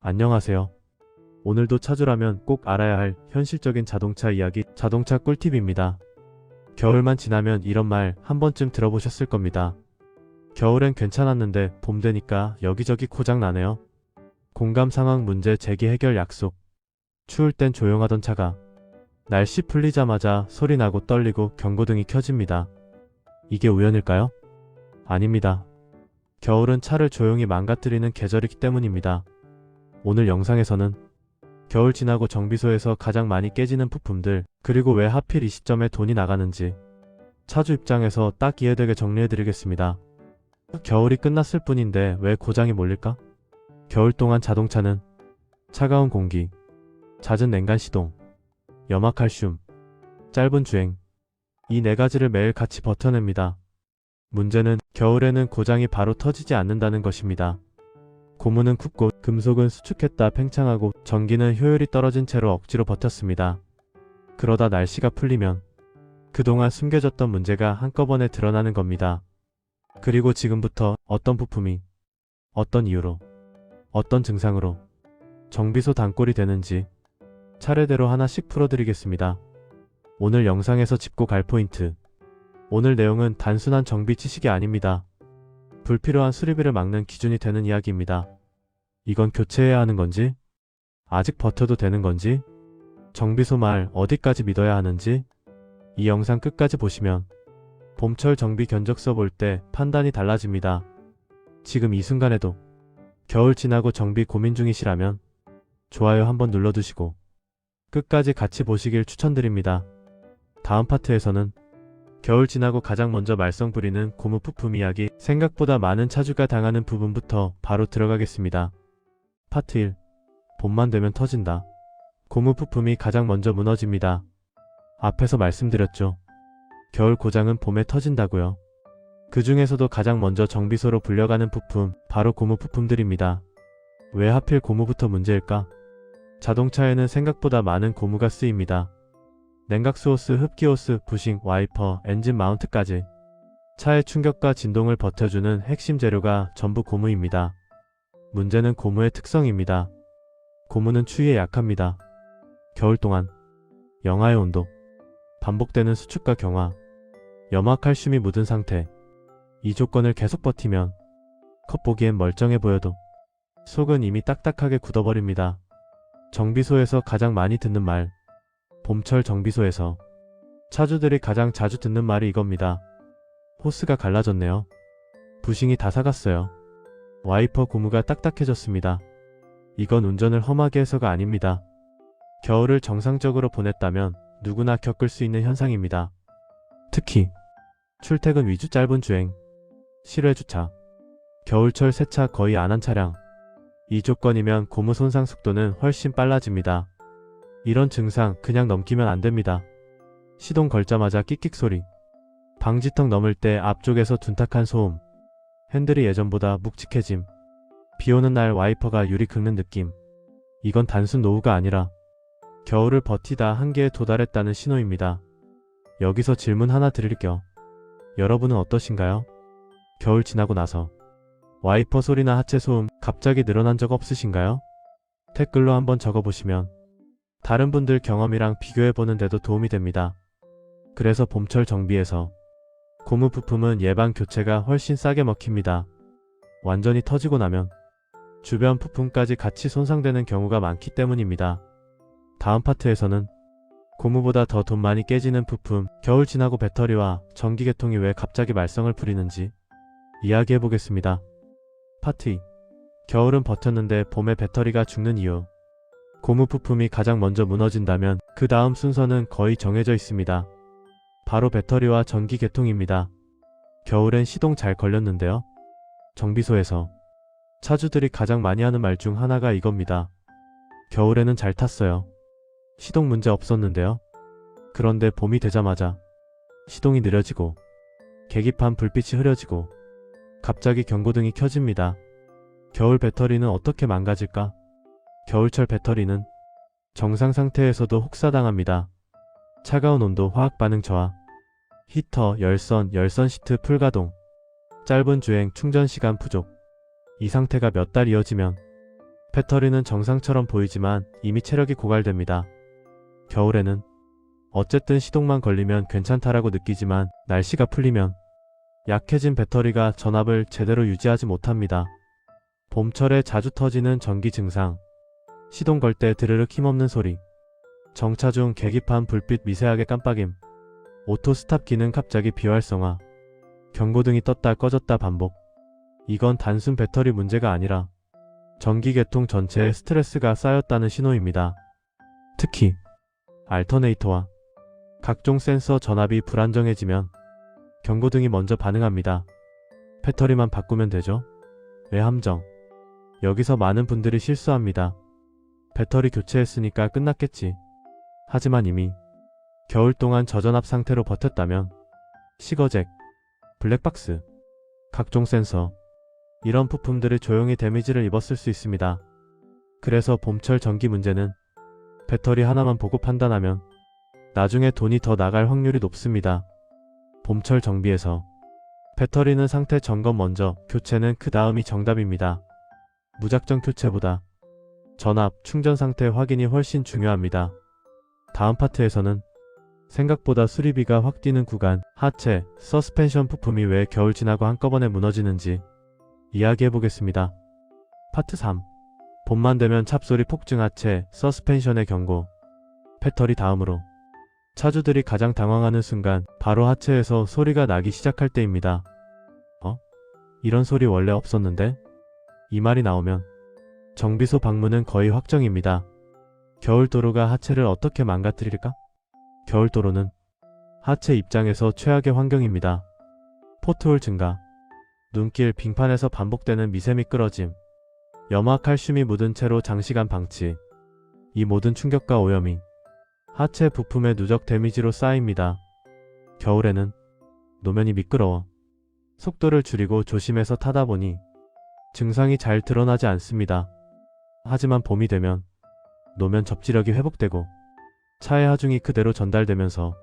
안녕하세요. 오늘도 차주라면 꼭 알아야 할 현실적인 자동차 이야기, 자동차 꿀팁입니다. 겨울만 지나면 이런 말 한 번쯤 들어보셨을 겁니다. 겨울엔 괜찮았는데 봄 되니까 여기저기 고장 나네요. 공감 상황 문제 제기 해결 약속. 추울 땐 조용하던 차가 날씨 풀리자마자 소리 나고 떨리고 경고등이 켜집니다. 이게 우연일까요? 아닙니다. 겨울은 차를 조용히 망가뜨리는 계절이기 때문입니다. 오늘 영상에서는 겨울 지나고 정비소에서 가장 많이 깨지는 부품들, 그리고 왜 하필 이 시점에 돈이 나가는지 차주 입장에서 딱 이해되게 정리해드리겠습니다. 겨울이 끝났을 뿐인데 왜 고장이 몰릴까? 겨울 동안 자동차는 차가운 공기, 잦은 냉간 시동, 염화칼슘, 짧은 주행, 이 네 가지를 매일 같이 버텨냅니다. 문제는 겨울에는 고장이 바로 터지지 않는다는 것입니다. 고무는 굳고 금속은 수축했다 팽창하고 전기는 효율이 떨어진 채로 억지로 버텼습니다. 그러다 날씨가 풀리면 그동안 숨겨졌던 문제가 한꺼번에 드러나는 겁니다. 그리고 지금부터 어떤 부품이 어떤 이유로 어떤 증상으로 정비소 단골이 되는지 차례대로 하나씩 풀어드리겠습니다. 오늘 영상에서 짚고 갈 포인트. 오늘 내용은 단순한 정비 지식이 아닙니다. 불필요한 수리비를 막는 기준이 되는 이야기입니다. 이건 교체해야 하는 건지, 아직 버텨도 되는 건지, 정비소 말 어디까지 믿어야 하는지, 이 영상 끝까지 보시면 봄철 정비 견적서 볼 때 판단이 달라집니다. 지금 이 순간에도 겨울 지나고 정비 고민 중이시라면 좋아요 한번 눌러두시고 끝까지 같이 보시길 추천드립니다. 다음 파트에서는 겨울 지나고 가장 먼저 말썽 부리는 고무 부품 이야기, 생각보다 많은 차주가 당하는 부분부터 바로 들어가겠습니다. 파트 1. 봄만 되면 터진다. 고무 부품이 가장 먼저 무너집니다. 앞에서 말씀드렸죠. 겨울 고장은 봄에 터진다고요. 그 중에서도 가장 먼저 정비소로 불려가는 부품, 바로 고무 부품들입니다. 왜 하필 고무부터 문제일까? 자동차에는 생각보다 많은 고무가 쓰입니다. 냉각수 호스, 흡기 호스, 부싱, 와이퍼, 엔진 마운트까지 차의 충격과 진동을 버텨주는 핵심 재료가 전부 고무입니다. 문제는 고무의 특성입니다. 고무는 추위에 약합니다. 겨울 동안 영하의 온도, 반복되는 수축과 경화, 염화칼슘이 묻은 상태, 이 조건을 계속 버티면 겉보기엔 멀쩡해 보여도 속은 이미 딱딱하게 굳어버립니다. 정비소에서 가장 많이 듣는 말, 봄철 정비소에서 차주들이 가장 자주 듣는 말이 이겁니다. 호스가 갈라졌네요. 부싱이 다 사갔어요. 와이퍼 고무가 딱딱해졌습니다. 이건 운전을 험하게 해서가 아닙니다. 겨울을 정상적으로 보냈다면 누구나 겪을 수 있는 현상입니다. 특히 출퇴근 위주 짧은 주행, 실외 주차, 겨울철 세차 거의 안 한 차량, 이 조건이면 고무 손상 속도는 훨씬 빨라집니다. 이런 증상 그냥 넘기면 안 됩니다. 시동 걸자마자 끽끽 소리, 방지턱 넘을 때 앞쪽에서 둔탁한 소음, 핸들이 예전보다 묵직해짐, 비오는 날 와이퍼가 유리 긁는 느낌. 이건 단순 노후가 아니라 겨울을 버티다 한계에 도달했다는 신호입니다. 여기서 질문 하나 드릴게요. 여러분은 어떠신가요? 겨울 지나고 나서 와이퍼 소리나 하체 소음 갑자기 늘어난 적 없으신가요? 댓글로 한번 적어보시면 다른 분들 경험이랑 비교해보는 데도 도움이 됩니다. 그래서 봄철 정비에서 고무 부품은 예방 교체가 훨씬 싸게 먹힙니다. 완전히 터지고 나면 주변 부품까지 같이 손상되는 경우가 많기 때문입니다. 다음 파트에서는 고무보다 더 돈 많이 깨지는 부품, 겨울 지나고 배터리와 전기계통이 왜 갑자기 말썽을 부리는지 이야기해보겠습니다. 파트 2. 겨울은 버텼는데 봄에 배터리가 죽는 이유. 고무 부품이 가장 먼저 무너진다면 그 다음 순서는 거의 정해져 있습니다. 바로 배터리와 전기계통입니다. 겨울엔 시동 잘 걸렸는데요. 정비소에서 차주들이 가장 많이 하는 말 중 하나가 이겁니다. 겨울에는 잘 탔어요. 시동 문제 없었는데요. 그런데 봄이 되자마자 시동이 느려지고 계기판 불빛이 흐려지고 갑자기 경고등이 켜집니다. 겨울 배터리는 어떻게 망가질까? 겨울철 배터리는 정상 상태에서도 혹사당합니다. 차가운 온도, 화학 반응 저하, 히터, 열선 시트 풀가동, 짧은 주행, 충전 시간 부족. 이 상태가 몇 달 이어지면 배터리는 정상처럼 보이지만 이미 체력이 고갈됩니다. 겨울에는 어쨌든 시동만 걸리면 괜찮다라고 느끼지만 날씨가 풀리면 약해진 배터리가 전압을 제대로 유지하지 못합니다. 봄철에 자주 터지는 전기 증상, 시동 걸 때 드르륵 힘없는 소리, 정차 중 계기판 불빛 미세하게 깜빡임, 오토 스탑 기능 갑자기 비활성화, 경고등이 떴다 꺼졌다 반복. 이건 단순 배터리 문제가 아니라 전기 계통 전체에 스트레스가 쌓였다는 신호입니다. 특히 알터네이터와 각종 센서 전압이 불안정해지면 경고등이 먼저 반응합니다. 배터리만 바꾸면 되죠? 왜 함정? 여기서 많은 분들이 실수합니다. 배터리 교체했으니까 끝났겠지. 하지만 이미 겨울 동안 저전압 상태로 버텼다면 시거잭, 블랙박스, 각종 센서, 이런 부품들이 조용히 데미지를 입었을 수 있습니다. 그래서 봄철 전기 문제는 배터리 하나만 보고 판단하면 나중에 돈이 더 나갈 확률이 높습니다. 봄철 정비에서 배터리는 상태 점검 먼저, 교체는 그 다음이 정답입니다. 무작정 교체보다 전압, 충전 상태 확인이 훨씬 중요합니다. 다음 파트에서는 생각보다 수리비가 확 뛰는 구간, 하체, 서스펜션 부품이 왜 겨울 지나고 한꺼번에 무너지는지 이야기해보겠습니다. 파트 3. 봄만 되면 찹소리 폭증 하체, 서스펜션의 경고. 배터리 다음으로 차주들이 가장 당황하는 순간 바로 하체에서 소리가 나기 시작할 때입니다. 이런 소리 원래 없었는데? 이 말이 나오면 정비소 방문은 거의 확정입니다. 겨울도로가 하체를 어떻게 망가뜨릴까? 겨울도로는 하체 입장에서 최악의 환경입니다. 포트홀 증가, 눈길, 빙판에서 반복되는 미세 미끄러짐, 염화칼슘이 묻은 채로 장시간 방치, 이 모든 충격과 오염이 하체 부품의 누적 데미지로 쌓입니다. 겨울에는 노면이 미끄러워 속도를 줄이고 조심해서 타다 보니 증상이 잘 드러나지 않습니다. 하지만 봄이 되면 노면 접지력이 회복되고 차의 하중이 그대로 전달되면서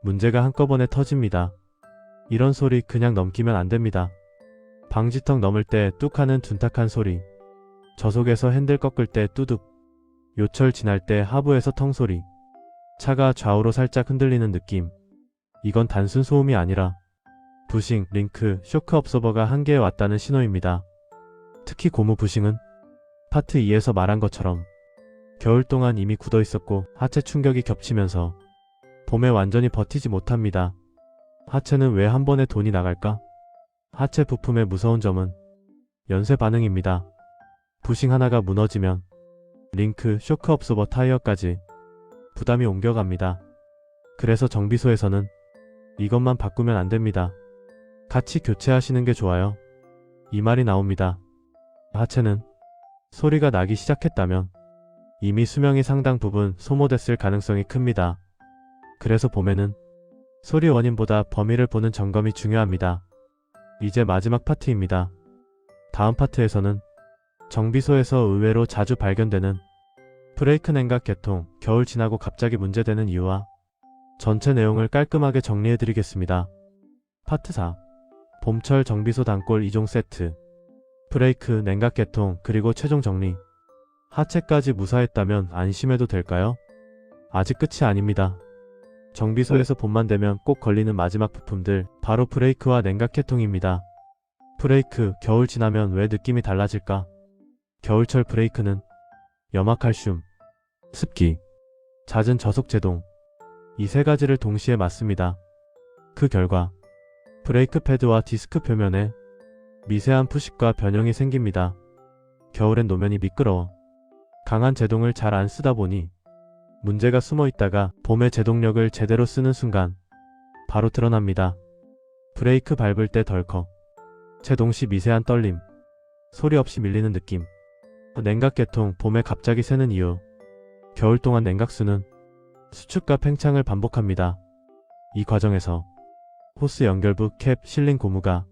문제가 한꺼번에 터집니다. 이런 소리 그냥 넘기면 안 됩니다. 방지턱 넘을 때 뚝 하는 둔탁한 소리, 저속에서 핸들 꺾을 때 뚜둑, 요철 지날 때 하부에서 텅 소리, 차가 좌우로 살짝 흔들리는 느낌. 이건 단순 소음이 아니라 부싱, 링크, 쇼크 업소버가 한계에 왔다는 신호입니다. 특히 고무 부싱은 파트 2에서 말한 것처럼 겨울 동안 이미 굳어 있었고 하체 충격이 겹치면서 봄에 완전히 버티지 못합니다. 하체는 왜 한 번에 돈이 나갈까? 하체 부품의 무서운 점은 연쇄 반응입니다. 부싱 하나가 무너지면 링크, 쇼크 업소버, 타이어까지 부담이 옮겨갑니다. 그래서 정비소에서는 이것만 바꾸면 안 됩니다. 같이 교체하시는 게 좋아요. 이 말이 나옵니다. 하체는 소리가 나기 시작했다면 이미 수명이 상당 부분 소모됐을 가능성이 큽니다. 그래서 봄에는 소리 원인보다 범위를 보는 점검이 중요합니다. 이제 마지막 파트입니다. 다음 파트에서는 정비소에서 의외로 자주 발견되는 브레이크 냉각 개통, 겨울 지나고 갑자기 문제되는 이유와 전체 내용을 깔끔하게 정리해드리겠습니다. 파트 4. 봄철 정비소 단골 2종 세트, 브레이크, 냉각 개통, 그리고 최종 정리. 하체까지 무사했다면 안심해도 될까요? 아직 끝이 아닙니다. 정비소에서 봄만 되면 꼭 걸리는 마지막 부품들, 바로 브레이크와 냉각 개통입니다. 브레이크, 겨울 지나면 왜 느낌이 달라질까? 겨울철 브레이크는 염화칼슘, 습기, 잦은 저속 제동, 이 세 가지를 동시에 맞습니다. 그 결과 브레이크 패드와 디스크 표면에 미세한 푸식과 변형이 생깁니다. 겨울엔 노면이 미끄러워 강한 제동을 잘 안 쓰다 보니 문제가 숨어 있다가 봄에 제동력을 제대로 쓰는 순간 바로 드러납니다. 브레이크 밟을 때 덜컥, 제동 시 미세한 떨림, 소리 없이 밀리는 느낌. 냉각 개통, 봄에 갑자기 새는 이유. 겨울 동안 냉각수는 수축과 팽창을 반복합니다. 이 과정에서 호스 연결부, 캡, 실링 고무가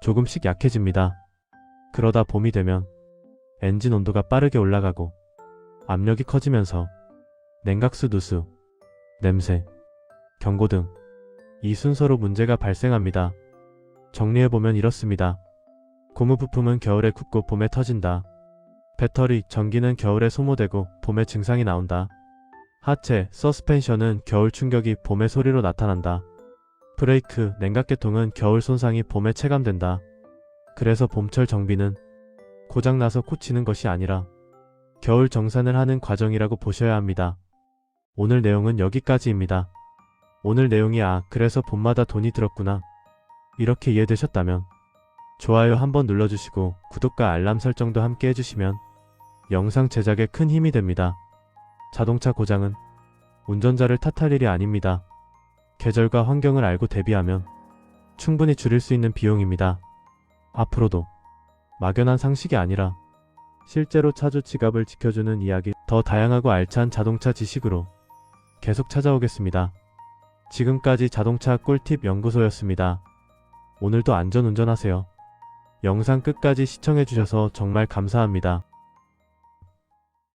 조금씩 약해집니다. 그러다 봄이 되면 엔진 온도가 빠르게 올라가고 압력이 커지면서 냉각수 누수, 냄새, 경고등, 이 순서로 문제가 발생합니다. 정리해보면 이렇습니다. 고무 부품은 겨울에 굳고 봄에 터진다. 배터리, 전기는 겨울에 소모되고 봄에 증상이 나온다. 하체, 서스펜션은 겨울 충격이 봄의 소리로 나타난다. 브레이크, 냉각계통은 겨울 손상이 봄에 체감된다. 그래서 봄철 정비는 고장나서 고치는 것이 아니라 겨울 정산을 하는 과정이라고 보셔야 합니다. 오늘 내용은 여기까지입니다. 오늘 내용이 그래서 봄마다 돈이 들었구나, 이렇게 이해되셨다면 좋아요 한번 눌러주시고 구독과 알람 설정도 함께 해주시면 영상 제작에 큰 힘이 됩니다. 자동차 고장은 운전자를 탓할 일이 아닙니다. 계절과 환경을 알고 대비하면 충분히 줄일 수 있는 비용입니다. 앞으로도 막연한 상식이 아니라 실제로 차주 지갑을 지켜주는 이야기, 더 다양하고 알찬 자동차 지식으로 계속 찾아오겠습니다. 지금까지 자동차 꿀팁 연구소였습니다. 오늘도 안전운전하세요. 영상 끝까지 시청해주셔서 정말 감사합니다.